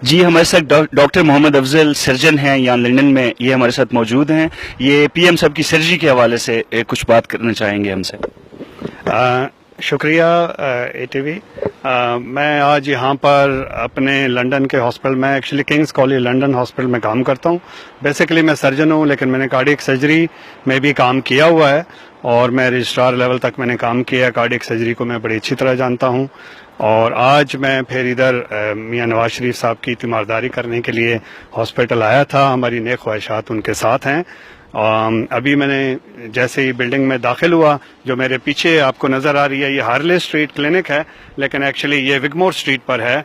جی ہمارے ساتھ ڈاکٹر محمد افضل سرجن ہیں یہاں لنڈن میں، یہ ہمارے ساتھ موجود ہیں. یہ پی ایم صاحب کی سرجری کے حوالے سے کچھ بات کرنا چاہیں گے ہم سے. شکریہ اے ٹی وی. میں آج یہاں پر اپنے لنڈن کے ہاسپٹل میں، actually King's college London hospital میں کام کرتا ہوں. بیسیکلی میں سرجن ہوں، لیکن میں نے کارڈیک سرجری میں بھی کام کیا ہوا ہے اور میں رجسٹرار لیول تک میں نے کام کیا ہے. کارڈیک سرجری کو میں بڑی اچھی طرح جانتا ہوں. اور آج میں پھر ادھر میاں نواز شریف صاحب کی تیمارداری کرنے کے لیے ہاسپٹل آیا تھا. ہماری نیک خواہشات ان کے ساتھ ہیں. ابھی میں نے جیسے ہی بلڈنگ میں داخل ہوا، جو میرے پیچھے آپ کو نظر آ رہی ہے، یہ ہارلے اسٹریٹ کلینک ہے، لیکن ایکچولی یہ وگمور اسٹریٹ پر ہے،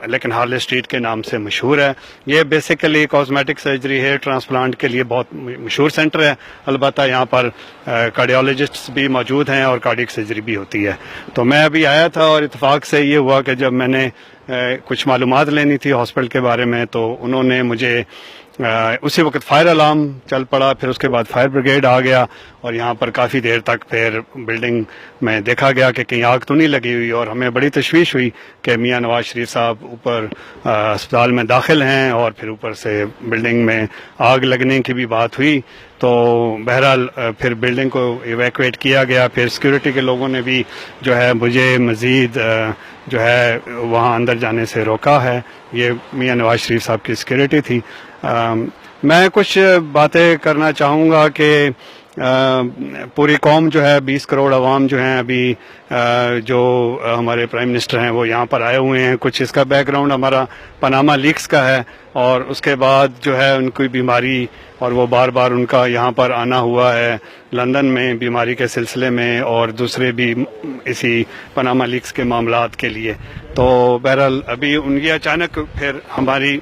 لیکن ہارلے اسٹریٹ کے نام سے مشہور ہے. یہ basically cosmetic surgery, hair transplant کے لیے بہت مشہور سینٹر ہے. البتہ یہاں پر کارڈیالوجسٹ بھی موجود ہیں اور کارڈیک سرجری بھی ہوتی ہے. تو میں ابھی آیا تھا اور اتفاق سے یہ ہوا کہ جب میں نے کچھ معلومات لینی تھی ہاسپٹل کے بارے میں، تو انہوں نے مجھے اسی وقت فائر الارم چل پڑا. پھر اس کے بعد فائر بریگیڈ آ گیا اور یہاں پر کافی دیر تک پھر بلڈنگ میں دیکھا گیا کہ کہیں آگ تو نہیں لگی ہوئی. اور ہمیں بڑی تشویش ہوئی کہ میاں نواز شریف صاحب اوپر اسپتال میں داخل ہیں اور پھر اوپر سے بلڈنگ میں آگ لگنے کی بھی بات ہوئی. تو بہرحال پھر بلڈنگ کو ایویکویٹ کیا گیا. پھر سیکورٹی کے لوگوں نے بھی جو ہے مجھے مزید جو ہے وہاں اندر جانے سے روکا ہے. یہ میاں نواز شریف صاحب کی سیکورٹی تھی. میں کچھ باتیں کرنا چاہوں گا کہ پوری قوم جو ہے، 20 کروڑ عوام جو ہیں ابھی جو ہمارے پرائم منسٹر ہیں وہ یہاں پر آئے ہوئے ہیں. کچھ اس کا بیک گراؤنڈ ہمارا پاناما لیکس کا ہے، اور اس کے بعد جو ہے ان کی بیماری اور وہ بار بار ان کا یہاں پر آنا ہوا ہے لندن میں بیماری کے سلسلے میں، اور دوسرے بھی اسی پاناما لیکس کے معاملات کے لیے. تو بہرحال ابھی ان کی اچانک پھر ہماری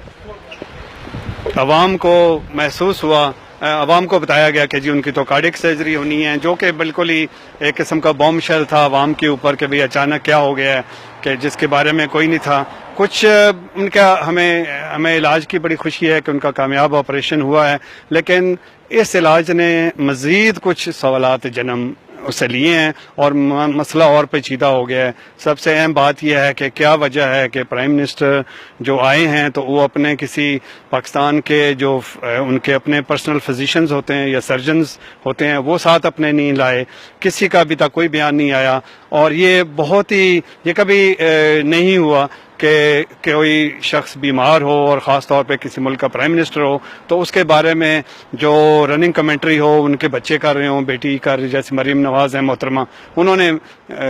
عوام کو محسوس ہوا، عوام کو بتایا گیا کہ جی ان کی تو کارڈیک سرجری ہونی ہے، جو کہ بالکل ہی ایک قسم کا بوم شیل تھا عوام کے اوپر کہ بھئی اچانک کیا ہو گیا ہے، کہ جس کے بارے میں کوئی نہیں تھا. کچھ ان کا ہمیں علاج کی بڑی خوشی ہے کہ ان کا کامیاب آپریشن ہوا ہے، لیکن اس علاج نے مزید کچھ سوالات جنم اسے لیے ہیں اور مسئلہ اور پیچیدہ ہو گیا ہے. سب سے اہم بات یہ ہے کہ کیا وجہ ہے کہ پرائم منسٹر جو آئے ہیں تو وہ اپنے کسی پاکستان کے جو ان کے اپنے پرسنل فزیشنز ہوتے ہیں یا سرجنز ہوتے ہیں وہ ساتھ اپنے نہیں لائے. کسی کا ابھی تک کوئی بیان نہیں آیا، اور یہ بہت ہی یہ کبھی نہیں ہوا کہ کوئی شخص بیمار ہو اور خاص طور پہ کسی ملک کا پرائم منسٹر ہو تو اس کے بارے میں جو رننگ کمنٹری ہو، ان کے بچے کر رہے ہوں، بیٹی کر رہی، جیسے مریم نواز ہیں محترمہ، انہوں نے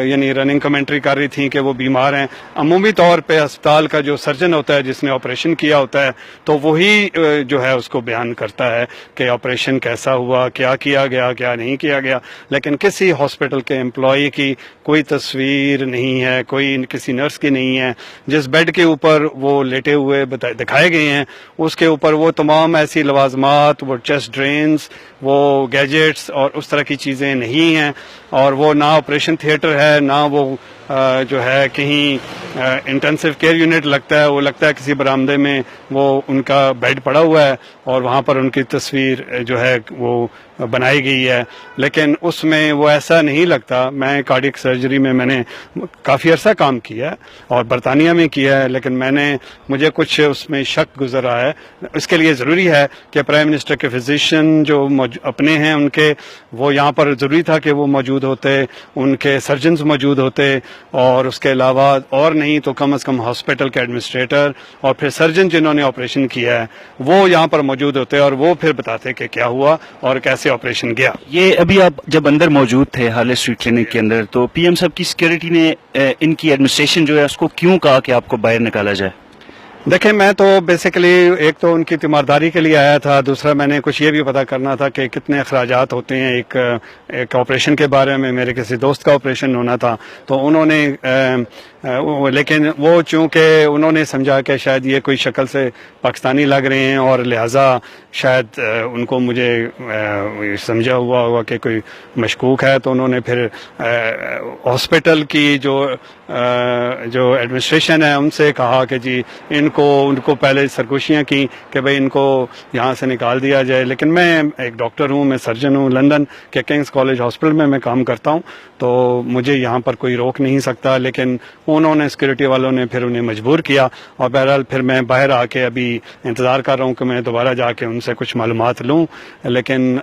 یعنی رننگ کمنٹری کر رہی تھیں کہ وہ بیمار ہیں. عمومی طور پہ اسپتال کا جو سرجن ہوتا ہے جس نے آپریشن کیا ہوتا ہے تو وہی جو ہے اس کو بیان کرتا ہے کہ آپریشن کیسا ہوا، کیا کیا گیا، کیا نہیں کیا گیا. لیکن کسی ہاسپٹل کے امپلائی کی کوئی تصویر نہیں ہے، کوئی کسی نرس کی نہیں ہے. جس بیڈ کے اوپر وہ لیٹے ہوئے دکھائے گئے ہیں اس کے اوپر وہ تمام ایسی لوازمات، وہ چیسٹ ڈرینز، وہ گیجٹس اور اس طرح کی چیزیں نہیں ہیں. اور وہ نہ آپریشن تھیٹر ہے، نہ وہ جو ہے کہیں انٹینسو کیئر یونٹ لگتا ہے، وہ لگتا ہے کسی برآمدے میں وہ ان کا بیڈ پڑا ہوا ہے اور وہاں پر ان کی تصویر جو ہے وہ بنائی گئی ہے. لیکن اس میں وہ ایسا نہیں لگتا. میں کارڈیک سرجری میں نے کافی عرصہ کام کیا ہے اور برطانیہ میں کیا ہے، لیکن مجھے کچھ اس میں شک گزر رہا ہے. اس کے لیے ضروری ہے کہ پرائم منسٹر کے فزیشین جو اپنے ہیں ان کے، وہ یہاں پر ضروری تھا کہ وہ موجود ہوتے، ان کے سرجنز موجود ہوتے، اور اس کے علاوہ اور نہیں تو کم از کم ہاسپٹل کے ایڈمنسٹریٹر اور پھر سرجن جنہوں نے آپریشن کیا ہے وہ یہاں پر موجود ہوتے اور وہ پھر بتاتے کہ کیا ہوا اور کیسے آپریشن گیا. یہ ابھی آپ جب اندر موجود تھے ہارلے اسٹریٹ کلینک کے اندر، تو پی ایم صاحب کی سیکورٹی نے ان کی ایڈمنسٹریشن جو ہے اس کو کیوں کہا کہ آپ کو باہر نکالا جائے؟ دیکھیں، میں تو بیسیکلی ایک تو ان کی تیمارداری کے لیے آیا تھا، دوسرا میں نے کچھ یہ بھی پتہ کرنا تھا کہ کتنے اخراجات ہوتے ہیں ایک آپریشن کے بارے میں. میرے کسی دوست کا آپریشن ہونا تھا تو انہوں نے لیکن وہ چونکہ انہوں نے سمجھا کہ شاید یہ کوئی شکل سے پاکستانی لگ رہے ہیں اور لہٰذا شاید ان کو مجھے سمجھا ہوا ہوگا کہ کوئی مشکوک ہے، تو انہوں نے پھر ہاسپٹل کی جو ایڈمنسٹریشن ہے ان سے کہا کہ جی ان ان کو پہلے سرگوشیاں کی کہ بھئی ان کو یہاں سے نکال دیا جائے، لیکن میں ایک ڈاکٹر ہوں، میں سرجن ہوں، لندن کے کنگز کالج ہاسپٹل میں کام کرتا ہوں، تو مجھے یہاں پر کوئی روک نہیں سکتا، لیکن انہوں نے سیکورٹی والوں نے پھر انہیں مجبور کیا، اور بہرحال پھر میں باہر آ کے ابھی انتظار کر رہا ہوں کہ میں دوبارہ جا کے ان سے کچھ معلومات لوں، لیکن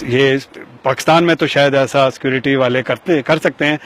یہ پاکستان میں تو شاید ایسا سیکورٹی والے کر سکتے ہیں،